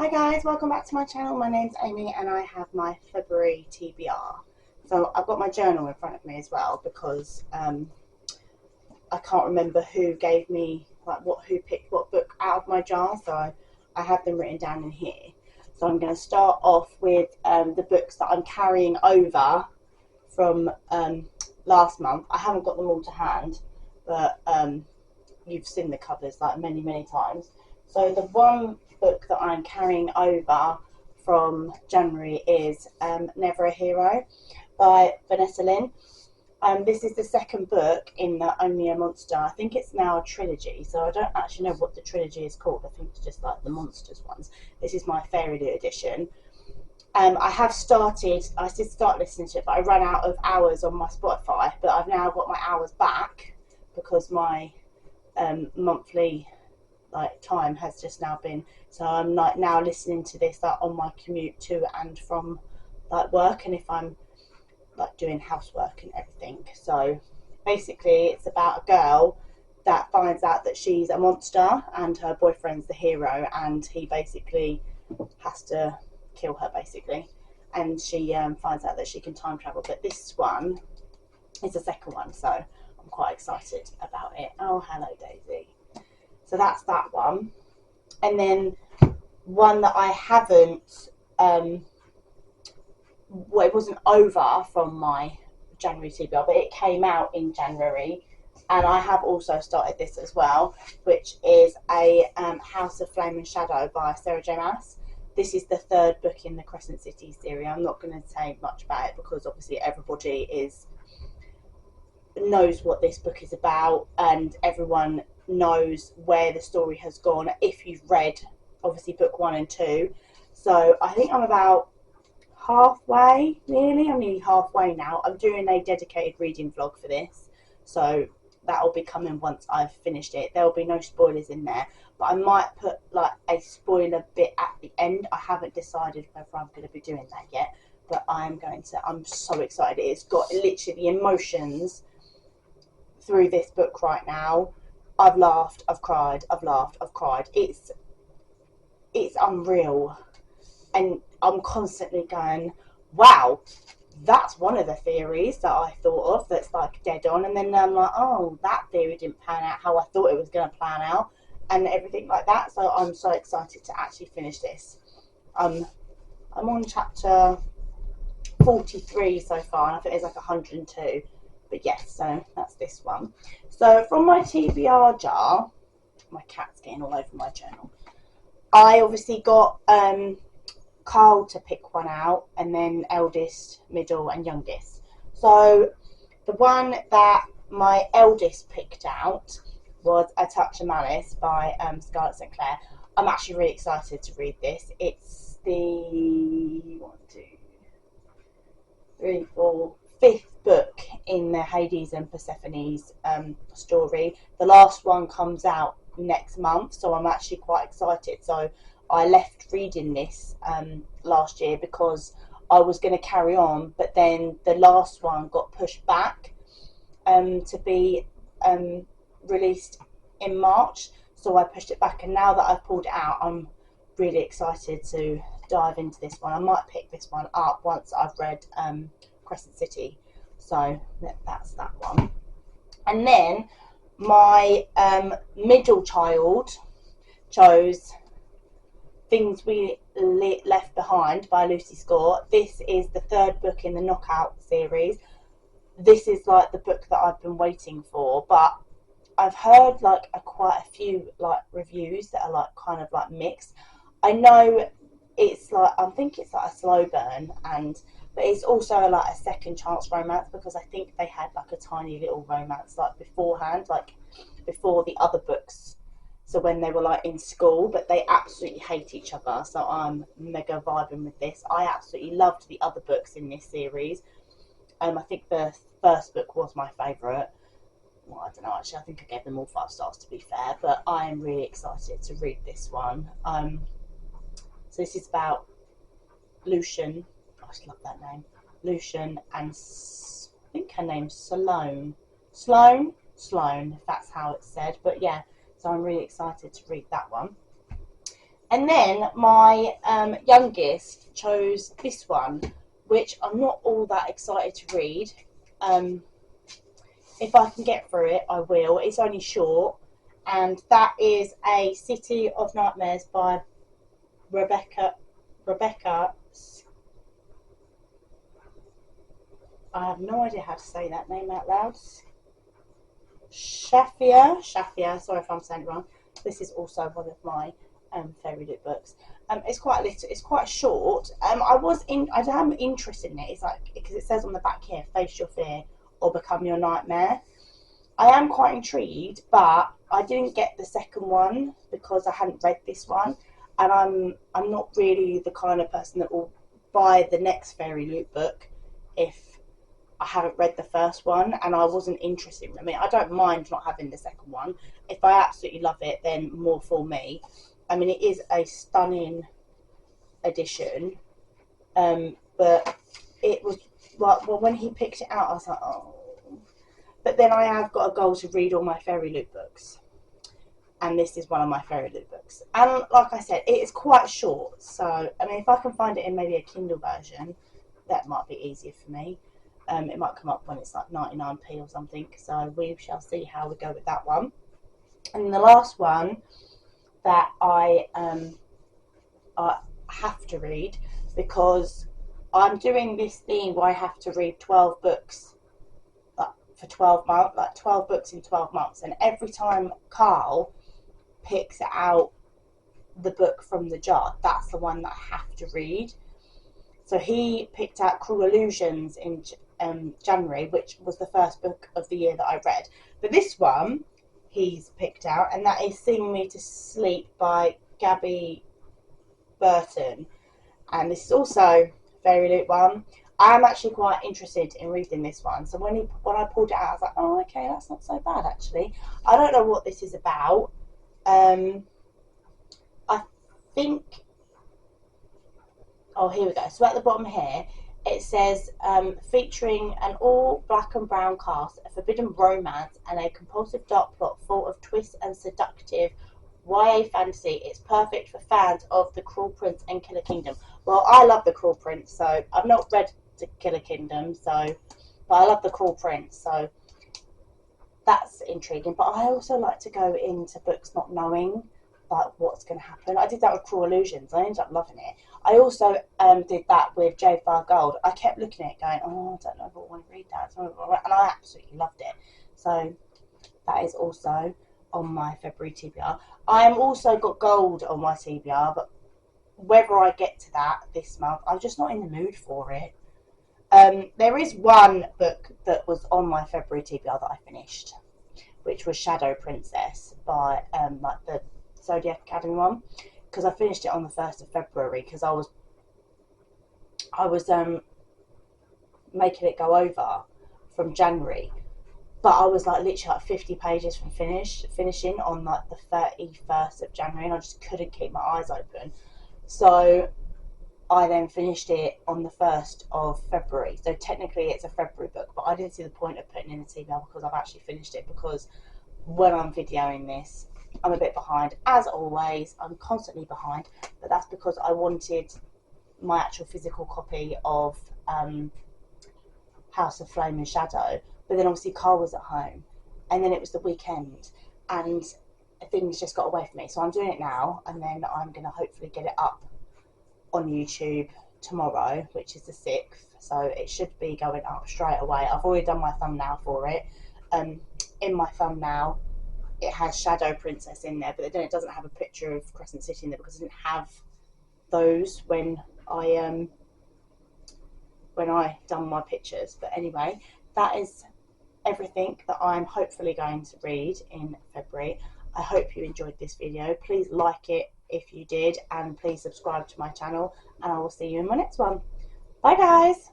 Hi guys, welcome back to my channel. My name's Amy and I have my February TBR. So I've got my journal in front of me as well because I can't remember who gave me, who picked what book out of my jar, so I have them written down in here. So I'm going to start off with the books that I'm carrying over from last month. I haven't got them all to hand, but you've seen the covers like many times. So the one book that I'm carrying over from January is Never a Hero by Vanessa Lynn. This is the second book in the Only a Monster. I think it's now a trilogy, so I don't actually know what the trilogy is called. I think it's just like the Monsters ones. This is my Fairy edition. I did start listening to it, but I ran out of hours on my Spotify, but I've now got my hours back because my monthly time has just now been, so I'm now listening to this on my commute to and from work, and if I'm doing housework and everything. So basically it's about a girl that finds out that she's a monster and her boyfriend's the hero, and he basically has to kill her basically, and she finds out that she can time travel. But this one is the second one, so I'm quite excited about it. Oh, hello Daisy. So that's that one. And then one that I haven't, it wasn't over from my January TBR, but it came out in January. And I have also started this as well, which is a House of Flame and Shadow by Sarah J Maas. This is the third book in the Crescent City series. I'm not going to say much about it because obviously everybody knows what this book is about, and everyone knows where the story has gone if you've read obviously book 1 and 2. So I think I'm about halfway, nearly. I'm nearly halfway now. I'm doing a dedicated reading vlog for this, so that'll be coming once I've finished it. There will be no spoilers in there, but I might put a spoiler bit at the end. I haven't decided whether I'm going to be doing that yet, but I'm so excited. It's got literally the emotions through this book right now. I've laughed, I've cried, I've laughed, I've cried. It's unreal, and I'm constantly going, wow, that's one of the theories that I thought of that's dead on, and then I'm like, oh, that theory didn't pan out how I thought it was going to plan out, and everything like that. So I'm so excited to actually finish this. I'm on chapter 43 so far, and I think there's 102. But yes, so that's this one. So from my TBR jar, my cat's getting all over my journal. I obviously got Carl to pick one out, and then eldest, middle, and youngest. So the one that my eldest picked out was A Touch of Malice by Scarlett St. Clair. I'm actually really excited to read this. It's the 5th book in the Hades and Persephone's story. The last one comes out next month, so I'm actually quite excited. So I left reading this last year because I was going to carry on, but then the last one got pushed back to be released in March, so I pushed it back, and now that I've pulled it out, I'm really excited to dive into this one. I might pick this one up once I've read Crescent City. So that's that one. And then my middle child chose Things We Left Behind by Lucy Scott. This is the third book in the Knockout series. This is the book that I've been waiting for, but I've heard quite a few reviews that are mixed. I know it's I think it's a slow burn, but it's also a second chance romance, because I think they had a tiny little romance beforehand, before the other books, so when they were in school, but they absolutely hate each other. So I'm mega vibing with this. I absolutely loved the other books in this series. I think the first book was my favourite. Well, I don't know, actually, I think I gave them all 5 stars, to be fair, but I am really excited to read this one. So this is about Lucian. I just love that name. Lucian, and I think her name's Sloane, if that's how it's said. But yeah, so I'm really excited to read that one. And then my youngest chose this one, which I'm not all that excited to read. If I can get through it, I will. It's only short, and that is A City of Nightmares by Rebecca. I have no idea how to say that name out loud. Shafia. Sorry if I'm saying it wrong. This is also one of my fairy lit books. It's quite little. It's quite short. I am interested in it. It's like because it says on the back here, face your fear or become your nightmare. I am quite intrigued, but I didn't get the second one because I hadn't read this one, and I'm not really the kind of person that will buy the next fairy loot book if I haven't read the first one and I wasn't interested. I mean, I don't mind not having the second one. If I absolutely love it, then more for me. I mean, it is a stunning edition, but it was like, well, when he picked it out, I was like, oh. But then I have got a goal to read all my fairy loot books, and this is one of my fairy loot books. And like I said, it is quite short, so I mean, if I can find it in maybe a Kindle version, that might be easier for me. It might come up when it's like 99p or something, so we shall see how we go with that one. And the last one that I have to read, because I'm doing this thing where I have to read 12 books for 12 months, like 12 books in 12 months, and every time Carl picks out the book from the jar, that's the one that I have to read. So he picked out Cruel Illusions in January, which was the first book of the year that I read. But this one he's picked out, and that is Sing Me to Sleep by Gabby Burton. And this is also Fairy Loot one. I'm actually quite interested in reading this one. So when I pulled it out, I was like, oh, okay, that's not so bad actually. I don't know what this is about. I think. Oh, here we go. So at the bottom here, it says, featuring an all black and brown cast, a forbidden romance, and a compulsive dark plot full of twists and seductive YA fantasy. It's perfect for fans of The Cruel Prince and Killer Kingdom. Well, I love The Cruel Prince, so I've not read The Killer Kingdom, but I love The Cruel Prince, so that's intriguing. But I also like to go into books not knowing like what's going to happen. I did that with Cruel Illusions. I ended up loving it. I also did that with Jade Fire Gold. I kept looking at it going, oh, I don't know if I want to read that. And I absolutely loved it. So that is also on my February TBR. I am also got gold on my TBR, but whether I get to that this month, I'm just not in the mood for it. There is one book that was on my February TBR that I finished, which was Shadow Princess by like the Zodiac Academy one, because I finished it on the 1st of February because I was making it go over from January, but I was like literally like 50 pages from finishing on like the 31st of January, and I just couldn't keep my eyes open. So I then finished it on the 1st of February. So technically it's a February book, but I didn't see the point of putting in a TBR because I've actually finished it, because when I'm videoing this, I'm a bit behind. As always, I'm constantly behind, but that's because I wanted my actual physical copy of House of Flame and Shadow, but then obviously Carl was at home, and then it was the weekend, and things just got away from me. So I'm doing it now, and then I'm going to hopefully get it up on YouTube tomorrow, which is the 6th, so it should be going up straight away. I've already done my thumbnail for it. In my thumbnail, it has Shadow Princess in there, but then it doesn't have a picture of Crescent City in there because I didn't have those when I done my pictures. But anyway, that is everything that I'm hopefully going to read in February. I hope you enjoyed this video. Please like it if you did, and please subscribe to my channel, and I will see you in my next one. Bye guys.